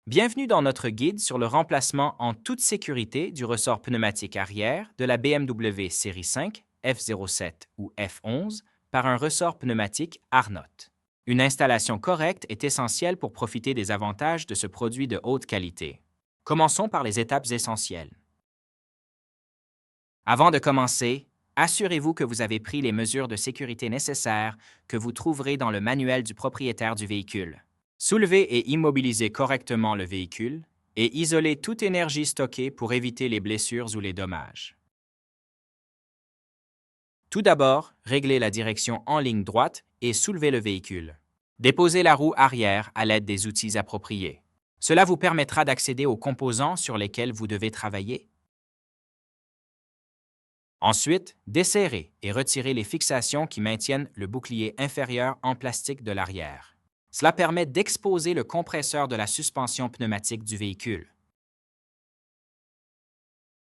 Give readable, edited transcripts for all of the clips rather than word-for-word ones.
Bienvenue dans notre guide sur le remplacement en toute sécurité du ressort pneumatique arrière de la BMW série 5, F07 ou F11 par un ressort pneumatique Arnott. Une installation correcte est essentielle pour profiter des avantages de ce produit de haute qualité. Commençons par les étapes essentielles. Avant de commencer, assurez-vous que vous avez pris les mesures de sécurité nécessaires que vous trouverez dans le manuel du propriétaire du véhicule. Soulevez et immobilisez correctement le véhicule et isolez toute énergie stockée pour éviter les blessures ou les dommages. Tout d'abord, réglez la direction en ligne droite et soulevez le véhicule. Déposez la roue arrière à l'aide des outils appropriés. Cela vous permettra d'accéder aux composants sur lesquels vous devez travailler. Ensuite, desserrez et retirez les fixations qui maintiennent le bouclier inférieur en plastique de l'arrière. Cela permet d'exposer le compresseur de la suspension pneumatique du véhicule.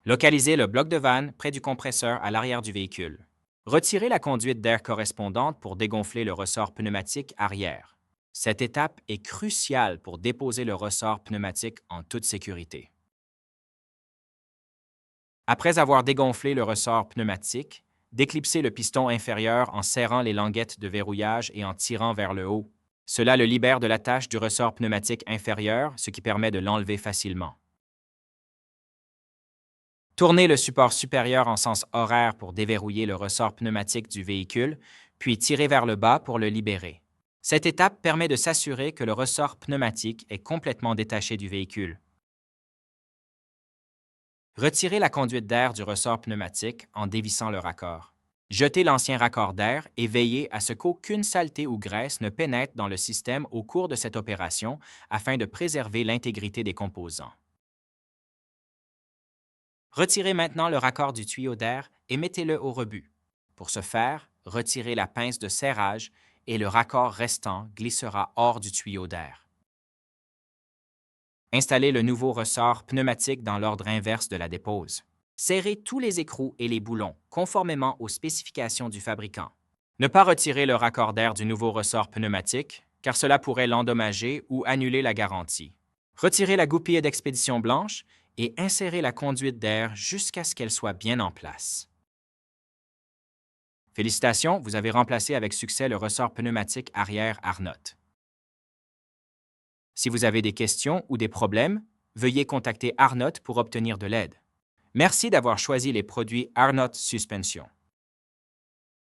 Localisez le bloc de vanne près du compresseur à l'arrière du véhicule. Retirez la conduite d'air correspondante pour dégonfler le ressort pneumatique arrière. Cette étape est cruciale pour déposer le ressort pneumatique en toute sécurité. Après avoir dégonflé le ressort pneumatique, déclipsez le piston inférieur en serrant les languettes de verrouillage et en tirant vers le haut. Cela le libère de l'attache du ressort pneumatique inférieur, ce qui permet de l'enlever facilement. Tournez le support supérieur en sens horaire pour déverrouiller le ressort pneumatique du véhicule, puis tirez vers le bas pour le libérer. Cette étape permet de s'assurer que le ressort pneumatique est complètement détaché du véhicule. Retirez la conduite d'air du ressort pneumatique en dévissant le raccord. Jetez l'ancien raccord d'air et veillez à ce qu'aucune saleté ou graisse ne pénètre dans le système au cours de cette opération afin de préserver l'intégrité des composants. Retirez maintenant le raccord du tuyau d'air et mettez-le au rebut. Pour ce faire, retirez la pince de serrage et le raccord restant glissera hors du tuyau d'air. Installez le nouveau ressort pneumatique dans l'ordre inverse de la dépose. Serrez tous les écrous et les boulons, conformément aux spécifications du fabricant. Ne pas retirer le raccord d'air du nouveau ressort pneumatique, car cela pourrait l'endommager ou annuler la garantie. Retirez la goupille d'expédition blanche et insérez la conduite d'air jusqu'à ce qu'elle soit bien en place. Félicitations, vous avez remplacé avec succès le ressort pneumatique arrière Arnott. Si vous avez des questions ou des problèmes, veuillez contacter Arnott pour obtenir de l'aide. Merci d'avoir choisi les produits Arnott Suspension.